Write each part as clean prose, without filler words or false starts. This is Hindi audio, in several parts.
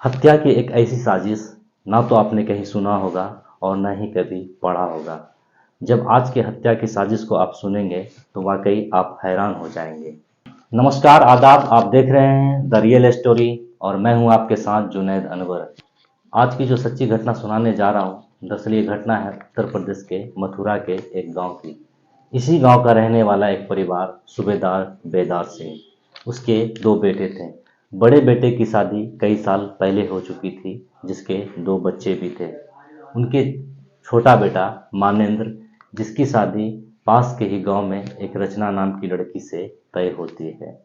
हत्या की एक ऐसी साजिश ना तो आपने कहीं सुना होगा और ना ही कभी पढ़ा होगा। जब आज की हत्या की साजिश को आप सुनेंगे तो वाकई आप हैरान हो जाएंगे। नमस्कार, आदाब। आप देख रहे हैं द रियल स्टोरी और मैं हूं आपके साथ जुनैद अनवर। आज की जो सच्ची घटना सुनाने जा रहा हूं, दरअसल ये घटना है उत्तर प्रदेश के मथुरा के एक गांव की। इसी गांव का रहने वाला एक परिवार सूबेदार बेदार सिंह। उसके दो बेटे थे। बड़े बेटे की शादी कई साल पहले हो चुकी थी, जिसके दो बच्चे भी थे। उनके छोटा बेटा मानेंद्र, जिसकी शादी पास के ही गांव में एक रचना नाम की लड़की से तय होती है।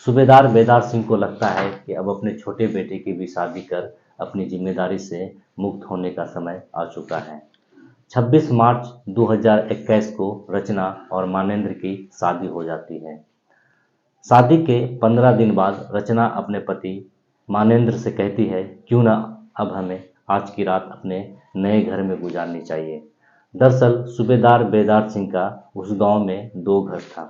सूबेदार बेदार सिंह को लगता है कि अब अपने छोटे बेटे की भी शादी कर अपनी जिम्मेदारी से मुक्त होने का समय आ चुका है। 26 मार्च 2021 को रचना और मानेंद्र की शादी हो जाती है। शादी के 15 दिन बाद रचना अपने पति मानेंद्र से कहती है, क्यों ना अब हमें आज की रात अपने नए घर में गुजारनी चाहिए। दरअसल सूबेदार बेदार सिंह का उस गांव में दो घर था।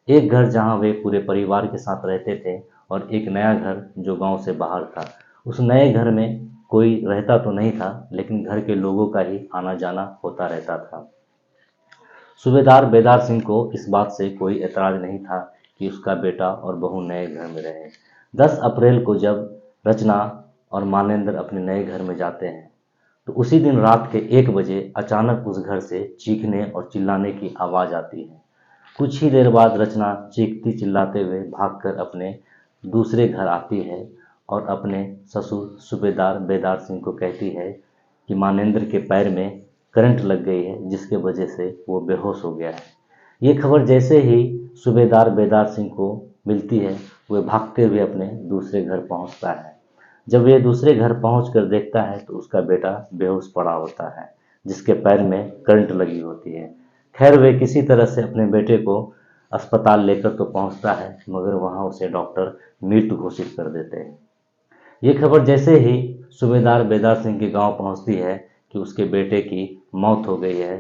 एक घर जहां वे पूरे परिवार के साथ रहते थे और एक नया घर जो गांव से बाहर था। उस नए घर में कोई रहता तो नहीं था, लेकिन घर के लोगों का ही आना जाना होता रहता था। सूबेदार बेदार सिंह को इस बात से कोई एतराज नहीं था कि उसका बेटा और बहू नए घर में रहे। 10 अप्रैल को जब रचना और मानेंद्र अपने नए घर में जाते हैं, तो उसी दिन रात के 1 बजे अचानक उस घर से चीखने और चिल्लाने की आवाज़ आती है। कुछ ही देर बाद रचना चीखती चिल्लाते हुए भागकर अपने दूसरे घर आती है और अपने ससुर सूबेदार बेदार सिंह को कहती है कि मानेंद्र के पैर में करंट लग गई है, जिसके वजह से वो बेहोश हो गया है। ये खबर जैसे ही सूबेदार बेदार सिंह को मिलती है, वह भागते हुए अपने दूसरे घर पहुंचता है। जब वे दूसरे घर पहुंचकर देखता है तो उसका बेटा बेहोश पड़ा होता है, जिसके पैर में करंट लगी होती है। खैर, वे किसी तरह से अपने बेटे को अस्पताल लेकर तो पहुंचता है, मगर वहां उसे डॉक्टर मृत घोषित कर देते हैं। ये खबर जैसे ही सूबेदार बेदार सिंह के गांव पहुंचती है कि उसके बेटे की मौत हो गई है,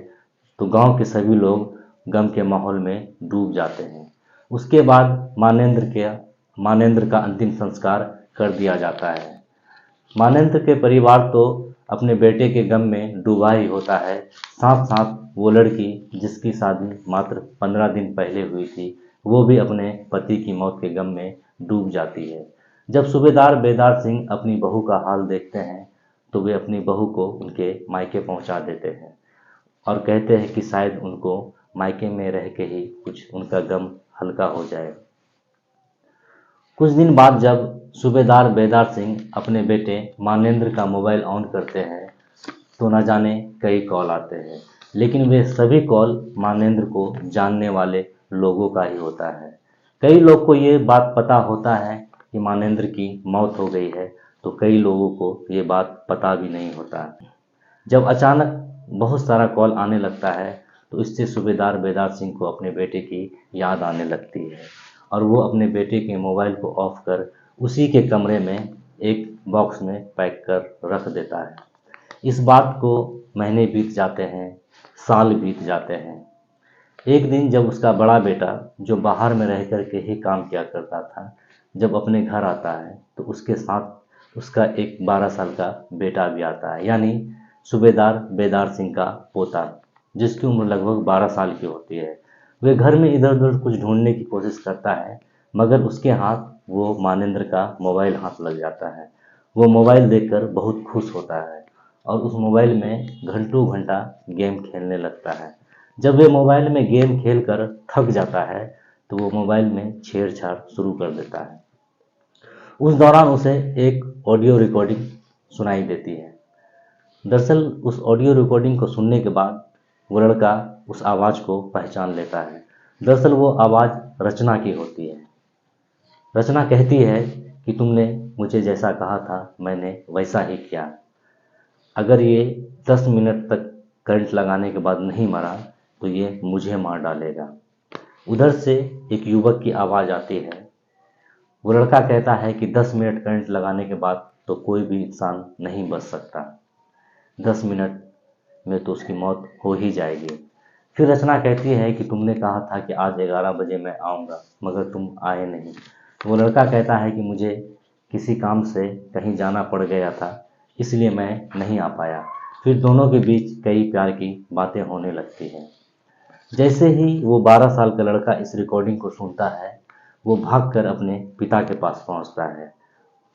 तो गांव के सभी लोग गम के माहौल में डूब जाते हैं। उसके बाद मानेंद्र का अंतिम संस्कार कर दिया जाता है। मानेंद्र के परिवार तो अपने बेटे के गम में डूबा ही होता है। साथ साथ वो लड़की जिसकी शादी मात्र 15 दिन पहले हुई थी, वो भी अपने पति की मौत के गम में डूब जाती है। जब सूबेदार बेदार सिंह अपनी बहू का हाल देखते हैं, तो वे अपनी बहू को उनके मायके पहुंचा देते हैं और कहते हैं कि शायद उनको मायके में रह के ही कुछ उनका गम हल्का हो जाए। कुछ दिन बाद जब सूबेदार बेदार सिंह अपने बेटे मानेंद्र का मोबाइल ऑन करते हैं, तो न जाने कई कॉल आते हैं, लेकिन वे सभी कॉल मानेंद्र को जानने वाले लोगों का ही होता है। कई लोग को ये बात पता होता है कि मानेंद्र की मौत हो गई है, तो कई लोगों को ये बात पता भी नहीं होता। जब अचानक बहुत सारा कॉल आने लगता है, तो इससे सूबेदार बेदार सिंह को अपने बेटे की याद आने लगती है और वो अपने बेटे के मोबाइल को ऑफ कर उसी के कमरे में एक बॉक्स में पैक कर रख देता है। इस बात को महीने बीत जाते हैं, साल बीत जाते हैं। एक दिन जब उसका बड़ा बेटा, जो बाहर में रह कर के ही काम किया करता था, जब अपने घर आता है, तो उसके साथ उसका एक 12 साल का बेटा भी आता है, यानी सूबेदार बेदार सिंह का पोता, जिसकी उम्र लगभग 12 साल की होती है। वे घर में इधर उधर कुछ ढूंढने की कोशिश करता है, मगर उसके हाथ वो मानेंद्र का मोबाइल हाथ लग जाता है। वो मोबाइल देखकर बहुत खुश होता है और उस मोबाइल में घंटों घंटा गेम खेलने लगता है। जब वे मोबाइल में गेम खेलकर थक जाता है, तो वो मोबाइल में छेड़छाड़ शुरू कर देता है। उस दौरान उसे एक ऑडियो रिकॉर्डिंग सुनाई देती है। दरअसल उस ऑडियो रिकॉर्डिंग को सुनने के बाद वो लड़का उस आवाज़ को पहचान लेता है। दरअसल वो आवाज़ रचना की होती है। रचना कहती है कि तुमने मुझे जैसा कहा था मैंने वैसा ही किया। अगर ये 10 मिनट तक करंट लगाने के बाद नहीं मरा, तो ये मुझे मार डालेगा। उधर से एक युवक की आवाज़ आती है। वो लड़का कहता है कि 10 मिनट करंट लगाने के बाद तो कोई भी इंसान नहीं बच सकता, 10 मिनट में तो उसकी मौत हो ही जाएगी। फिर रचना कहती है कि तुमने कहा था कि आज 11 बजे मैं आऊँगा, मगर तुम आए नहीं। वो लड़का कहता है कि मुझे किसी काम से कहीं जाना पड़ गया था, इसलिए मैं नहीं आ पाया। फिर दोनों के बीच कई प्यार की बातें होने लगती हैं। जैसे ही वो 12 साल का लड़का इस रिकॉर्डिंग को सुनता है, वो भागकर अपने पिता के पास पहुंचता है।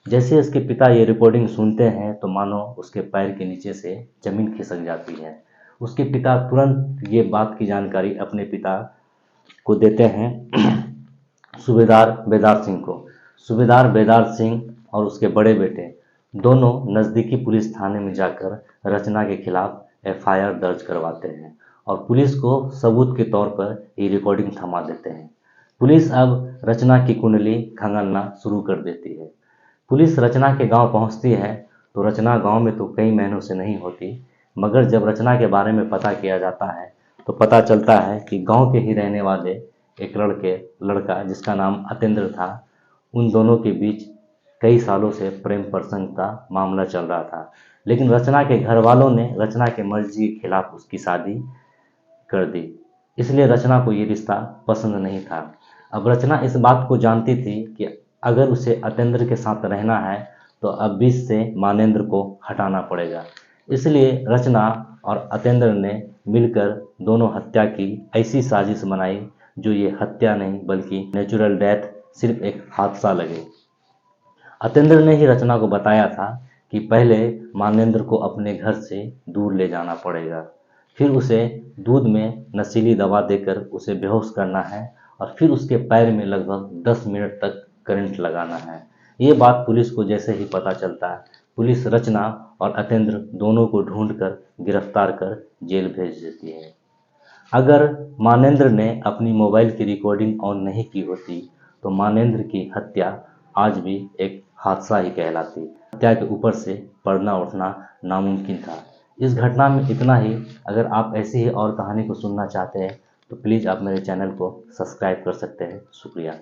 जैसे उसके पिता ये रिकॉर्डिंग सुनते हैं तो मानो उसके पैर के नीचे से जमीन खिसक जाती है। उसके पिता तुरंत ये बात की जानकारी अपने पिता को देते हैं सूबेदार बेदार सिंह को। सूबेदार बेदार सिंह और उसके बड़े बेटे दोनों नज़दीकी पुलिस थाने में जाकर रचना के खिलाफ एफआईआर दर्ज करवाते हैं और पुलिस को सबूत के तौर पर ये रिकॉर्डिंग थमा देते हैं। पुलिस अब रचना की कुंडली खंगालना शुरू कर देती है। पुलिस रचना के गांव पहुंचती है तो रचना गांव में तो कई महीनों से नहीं होती, मगर जब रचना के बारे में पता किया जाता है तो पता चलता है कि गांव के ही रहने वाले एक लड़का जिसका नाम अतेंद्र था, उन दोनों के बीच कई सालों से प्रेम प्रसंग का मामला चल रहा था। लेकिन रचना के घर वालों ने रचना के मर्जी के खिलाफ उसकी शादी कर दी, इसलिए रचना को ये रिश्ता पसंद नहीं था। अब रचना इस बात को जानती थी कि अगर उसे अतेंद्र के साथ रहना है तो अब बीच से मानेंद्र को हटाना पड़ेगा। इसलिए रचना और अतेंद्र ने मिलकर दोनों हत्या की ऐसी साजिश बनाई जो ये हत्या नहीं बल्कि नेचुरल डेथ, सिर्फ एक हादसा लगे। अतेंद्र ने ही रचना को बताया था कि पहले मानेंद्र को अपने घर से दूर ले जाना पड़ेगा, फिर उसे दूध में नशीली दवा देकर उसे बेहोश करना है और फिर उसके पैर में लगभग 10 मिनट तक करंट लगाना है। ये बात पुलिस को जैसे ही पता चलता है, पुलिस रचना और अतेंद्र दोनों को ढूंढकर गिरफ्तार कर जेल भेज देती है। अगर मानेंद्र ने अपनी मोबाइल की रिकॉर्डिंग ऑन नहीं की होती तो मानेंद्र की हत्या आज भी एक हादसा ही कहलाती। हत्या के ऊपर से पर्दा उठना नामुमकिन था। इस घटना में इतना ही। अगर आप ऐसी ही और कहानी को सुनना चाहते हैं तो प्लीज़ आप मेरे चैनल को सब्सक्राइब कर सकते हैं। शुक्रिया।